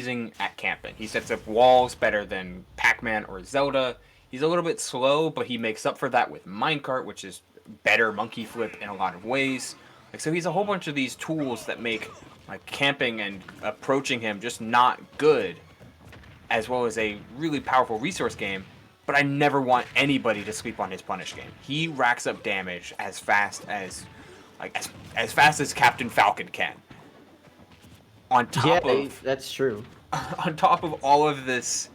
amazing at camping. He sets up walls better than Pac-Man or Zelda. He's a little bit slow, but he makes up for that with minecart, which is better monkey flip in a lot of ways. Like, so he's a whole bunch of these tools that make like camping and approaching him just not good, as well as a really powerful resource game. But I never want anybody to sleep on his punish game. He racks up damage as fast as as fast as Captain Falcon can. On top of that's true. on top of all of this,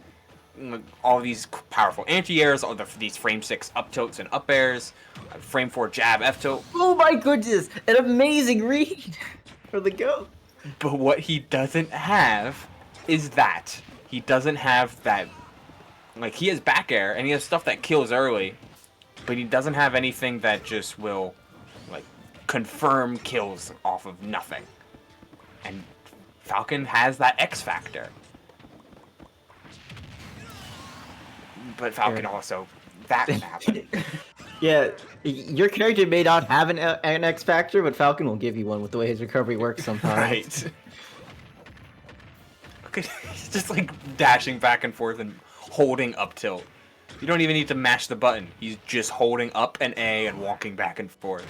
all these powerful anti-airs, all these frame 6 up tilts and up airs, frame 4 jab F tilt. Oh my goodness, an amazing read for the GOAT. But what he doesn't have is that. He doesn't have that. Like, he has back air and he has stuff that kills early, but he doesn't have anything that just will like confirm kills off of nothing. And Falcon has that X factor. But Falcon also, that can happen. Yeah, your character may not have an X factor, but Falcon will give you one with the way his recovery works sometimes. Right. He's just like dashing back and forth and holding up tilt. You don't even need to mash the button. He's just holding up and A and walking back and forth.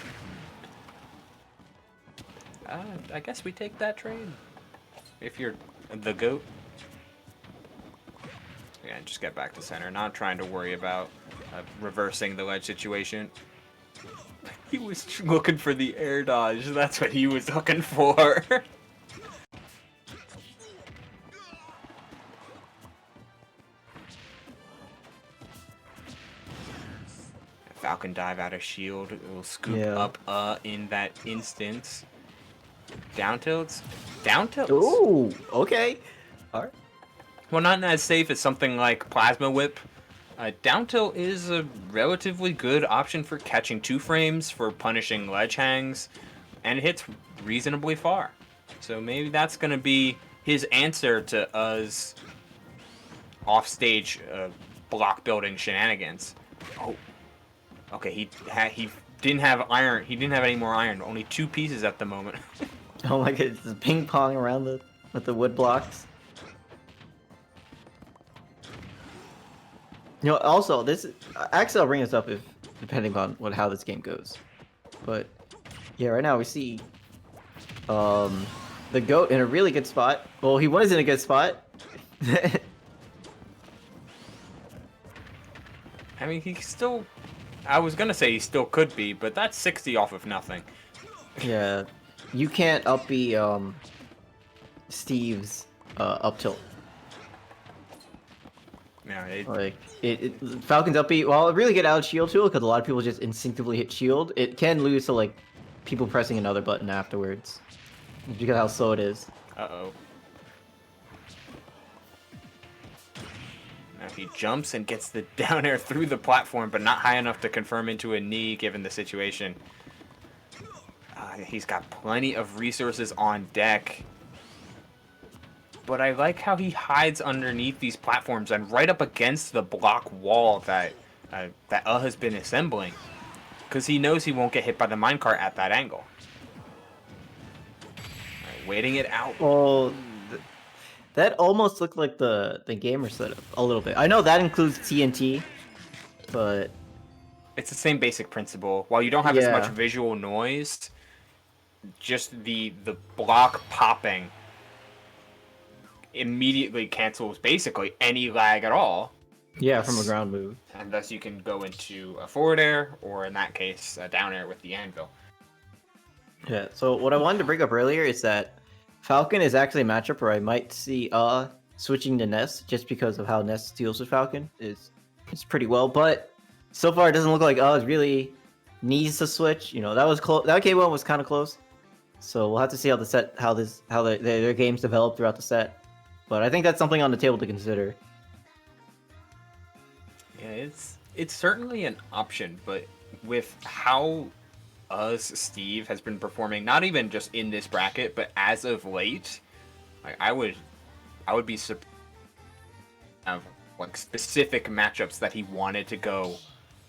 I guess we take that trade. If you're the GOAT. Yeah, just get back to center. Not trying to worry about reversing the ledge situation. He was looking for the air dodge. That's what he was looking for. Falcon dive out of shield. It will scoop up in that instance. Down tilts? Down tilts? Ooh, okay. Alright. Well, not as safe as something like Plasma Whip. Down tilt is a relatively good option for catching 2 frames, for punishing ledge hangs, and it hits reasonably far. So maybe that's going to be his answer to us offstage block building shenanigans. Oh, okay. He didn't have iron. He didn't have any more iron. Only 2 pieces at the moment. Oh my god, it's ping pong around with the wood blocks. You know, also this actually I'll bring this up if depending on how this game goes. But yeah, right now we see the GOAT in a really good spot. Well, he was in a good spot. I mean, he still. I was gonna say he still could be, but that's 60 off of nothing. Yeah, you can't up B Steve's up tilt. Yeah, Falcon's up B. Well, a really good out shield tool because a lot of people just instinctively hit shield. It can lose to like people pressing another button afterwards because of how slow it is. Uh-oh. Now he jumps and gets the down air through the platform, but not high enough to confirm into a knee given the situation. He's got plenty of resources on deck. But I like how he hides underneath these platforms and right up against the block wall that has been assembling. Because he knows he won't get hit by the minecart at that angle. Right, waiting it out. Oh, that almost looked like the gamer setup a little bit. I know that includes TNT, but it's the same basic principle. While you don't have as much visual noise, just the block popping immediately cancels basically any lag at all. Yeah, from a ground move. And thus you can go into a forward air, or in that case, a down air with the anvil. Yeah, so what I wanted to bring up earlier is that Falcon is actually a matchup where I might see switching to Ness just because of how Ness deals with Falcon is pretty well, but so far it doesn't look like it really needs to switch. You know, that was close. That K1 was kind of close. So we'll have to see how their games develop throughout the set. But I think that's something on the table to consider. Yeah, it's certainly an option, but with how Steve has been performing, not even just in this bracket, but as of late, I would be surprised of like specific matchups that he wanted to go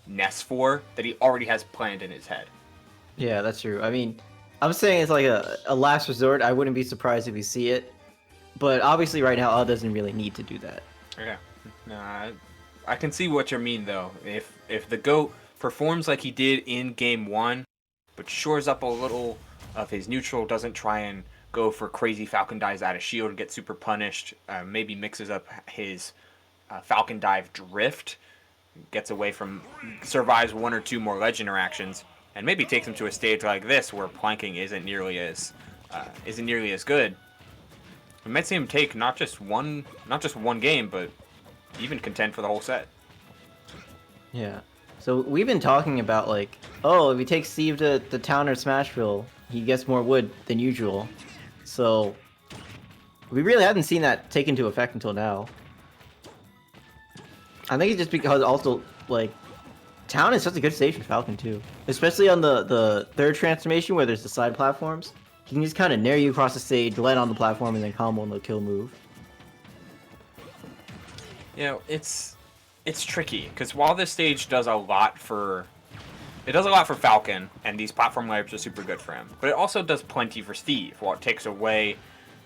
Ness for that he already has planned in his head. Yeah, that's true. I mean, I'm saying it's like a last resort. I wouldn't be surprised if we see it. But obviously, right now, doesn't really need to do that. Yeah. No, I can see what you mean though. If the GOAT performs like he did in game one, but shores up a little of his neutral, doesn't try and go for crazy Falcon dives out of shield and get super punished, maybe mixes up his Falcon dive drift, gets away from, survives one or two more ledge interactions, and maybe takes him to a stage like this where planking isn't nearly as good. We might see him take not just one game, but even contend for the whole set. Yeah. So we've been talking about like, oh, if we take Steve to the town or Smashville, he gets more wood than usual. So we really haven't seen that take into effect until now. I think it's just because also like town is such a good stage for Falcon too, especially on the third transformation where there's the side platforms. He can just kind of nair you across the stage, land on the platform, and then combo on the kill move. You know, it's tricky because while this stage does a lot for Falcon, and these platform layups are super good for him, but it also does plenty for Steve. While it takes away,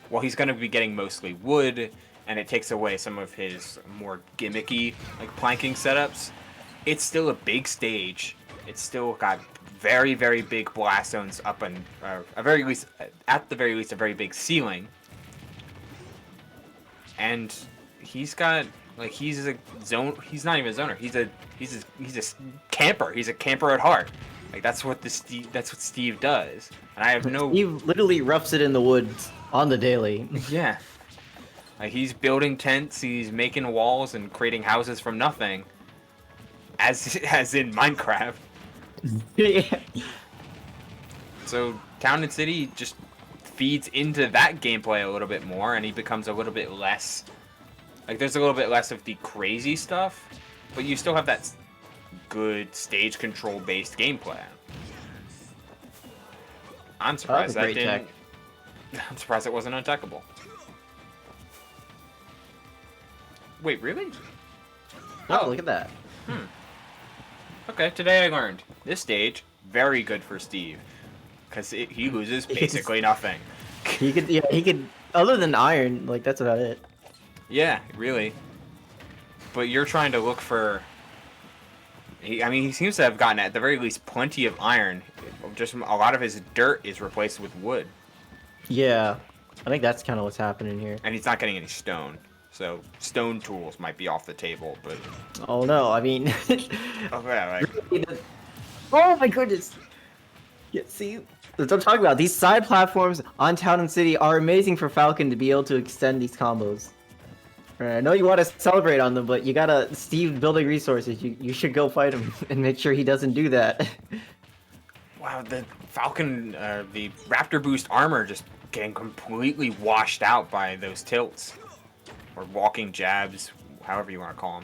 while he's going to be getting mostly wood, and it takes away some of his more gimmicky like planking setups, it's still a big stage. It's still got very, very big blast zones up and at the very least a very big ceiling, and he's got like he's a zone. He's not even a zoner. He's a camper. He's a camper at heart. Like that's what Steve does. And I have no. Steve literally roughs it in the woods on the daily. Yeah. Like he's building tents. He's making walls and creating houses from nothing. As in Minecraft. Yeah. So Town and City just feeds into that gameplay a little bit more, and he becomes a little bit less. Like there's a little bit less of the crazy stuff, but you still have that good stage control based gameplay. I'm surprised that didn't. I'm surprised it wasn't untechable. Wait, really? Oh, look at that. Okay, today I learned this stage very good for Steve because he loses basically nothing. He could. Other than iron, like that's about it. Yeah, really. But you're trying to look for. He seems to have gotten at the very least plenty of iron. Just a lot of his dirt is replaced with wood. Yeah, I think that's kind of what's happening here. And he's not getting any stone. So stone tools might be off the table, but. Oh no! I mean. Okay, like. Oh my goodness! Yeah, see, that's what I'm talking about. These side platforms on Town and City are amazing for Falcon to be able to extend these combos. I know you want to celebrate on them, but you gotta Steve building resources. You should go fight him and make sure he doesn't do that. Wow, the Falcon, the Raptor Boost armor just getting completely washed out by those tilts. Or walking jabs, however you want to call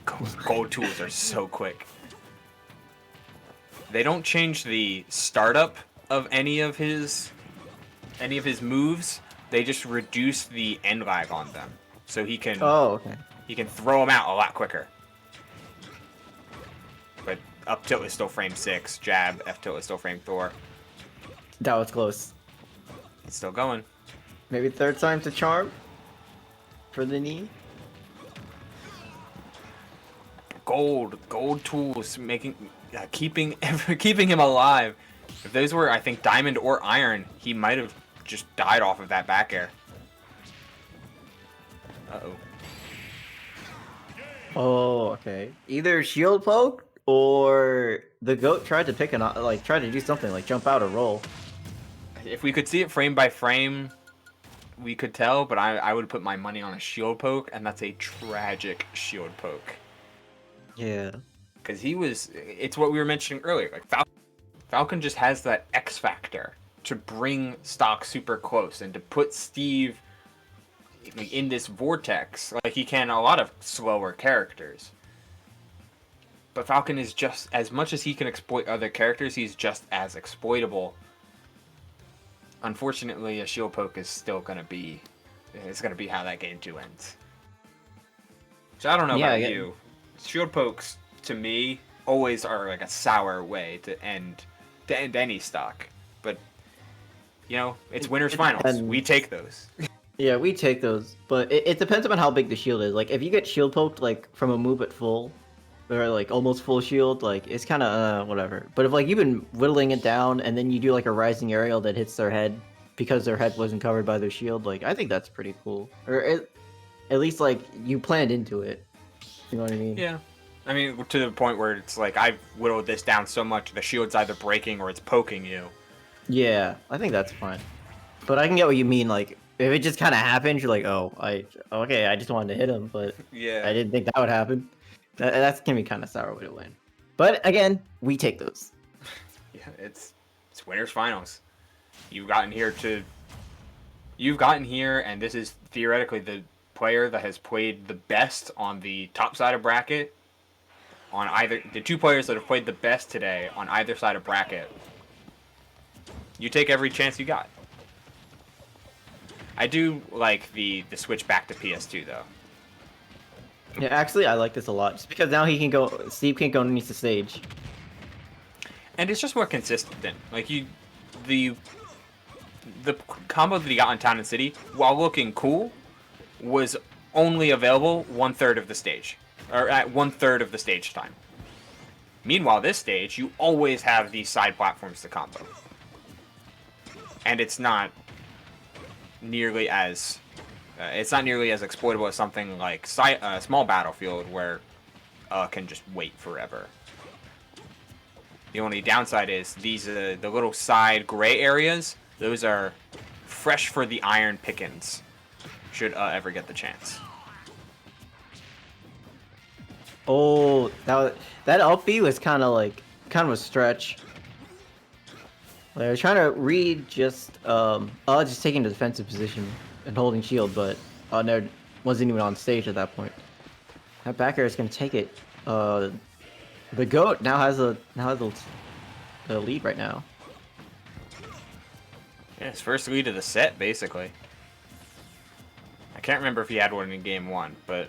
them. Gold tools are so quick. They don't change the startup of any of his moves. They just reduce the end lag on them, so he can. Oh, okay. He can throw them out a lot quicker. But up tilt is still frame 6. Jab, F tilt is still frame 4. That was close. It's still going. Maybe third time's a charm for the knee. Gold tools keeping him alive. If those were, I think, diamond or iron, he might have just died off of that back air. Uh-oh. Oh, okay. Either shield poke or the GOAT tried to tried to do something like jump out or roll. If we could see it frame by frame, we could tell, but I would put my money on a shield poke, and that's a tragic shield poke. Yeah. Because it's what we were mentioning earlier. Like Falcon just has that X factor to bring stock super close and to put Steve in this vortex like he can a lot of slower characters. But Falcon is just, as much as he can exploit other characters, he's just as exploitable. Unfortunately, a shield poke is still gonna be how that game 2 ends. So I don't know about you. Shield pokes to me always are like a sour way to end any stock. But you know, it's winners It finals. depends. We take those. Yeah, we take those, but it depends on how big the shield is. Like, if you get shield poked, like, from a move at full, or, like, almost full shield, like, it's kind of, whatever. But if, like, you've been whittling it down, and then you do, like, a rising aerial that hits their head because their head wasn't covered by their shield, like, I think that's pretty cool. Or at least, like, you planned into it. You know what I mean? Yeah. I mean, to the point where it's like, I've whittled this down so much, the shield's either breaking or it's poking you. Yeah, I think that's fine. But I can get what you mean, like, if it just kind of happens, you're like, oh, okay, I just wanted to hit him, but Yeah. I didn't think that would happen. That's gonna be kind of sour way to win. But again, we take those. Yeah, it's winners finals. You've gotten here, and this is theoretically the player that has played the best on the top side of bracket. On the two players that have played the best today on either side of bracket. You take every chance you got. I do like the switch back to PS2 though. Yeah, actually, I like this a lot, just because now Steve can go underneath the stage. And it's just more consistent. Like the combo that he got on Town and City, while looking cool, was only available 1/3 of the stage, or at 1/3 of the stage time. Meanwhile, this stage, you always have these side platforms to combo, and it's not nearly as exploitable as something like Small Battlefield, where can just wait forever. The only downside is the little side gray areas. Those are fresh for the iron pickings, should ever get the chance. Oh, that up B was kind of a stretch. Like, I was trying to read just taking the defensive position and holding shield, but no, wasn't even on stage at that point. That back air is gonna take it. The GOAT now has the lead right now. Yeah, his first lead of the set, basically. I can't remember if he had one in game one, but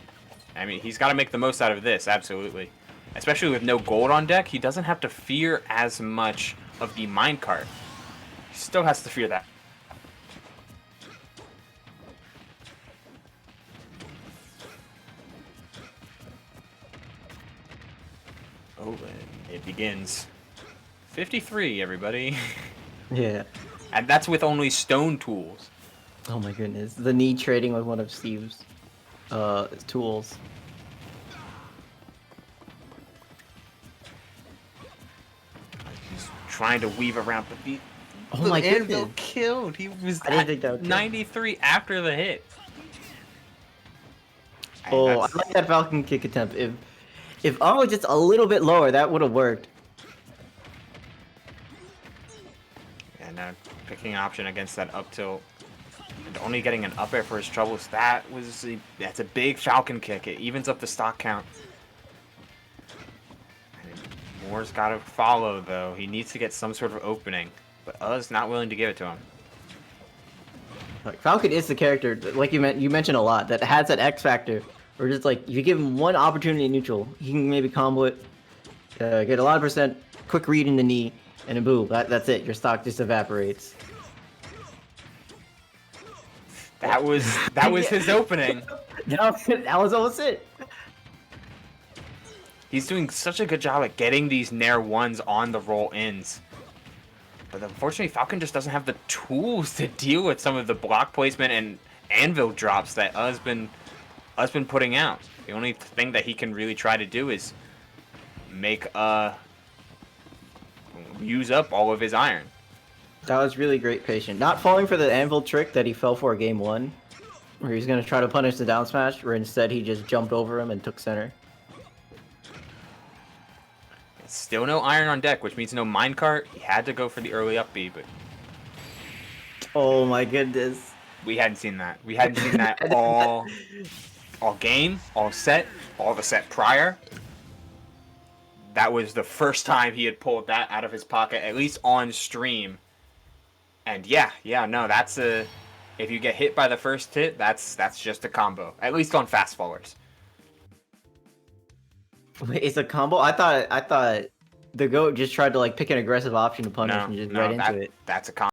I mean, he's got to make the most out of this, absolutely. Especially with no gold on deck, he doesn't have to fear as much of the minecart. He still has to fear that. Oh, and it begins. 53, everybody. Yeah. And that's with only stone tools. Oh my goodness. The knee trading with one of Steve's tools. He's trying to weave around, but Oh my goodness. killed. He was I didn't think that would kill. 93 after the hit. Oh, I like that Falcon kick attempt. If I was just a little bit lower, that would have worked. And picking an option against that up tilt and only getting an up air for his troubles, that's a big Falcon kick. It evens up the stock count. And Moore's got to follow, though. He needs to get some sort of opening, but Uz not willing to give it to him. Like, Falcon is the character, like you mentioned a lot, that has that X factor, where just like, if you give him one opportunity in neutral, he can maybe combo it, get a lot of percent, quick read in the knee, and then boom, that's it. Your stock just evaporates. That was his opening. That was almost it. He's doing such a good job at getting these Nair 1s on the roll-ins. But unfortunately, Falcon just doesn't have the tools to deal with some of the block placement and anvil drops that Uz been putting out. The only thing that he can really try to do is use up all of his iron. That was really great patience. Not falling for the anvil trick that he fell for game one, where he's gonna try to punish the down smash, where instead he just jumped over him and took center. Still no iron on deck, which means no minecart. He had to go for the early up B, but oh my goodness. We hadn't seen that. We hadn't seen that all game, all set, all the set prior. That was the first time he had pulled that out of his pocket, at least on stream. And yeah, no, that's if you get hit by the first hit, that's just a combo. At least on fast forwards. Wait, it's a combo? I thought the GOAT just tried to like pick an aggressive option to punish and just right into it. That's a combo.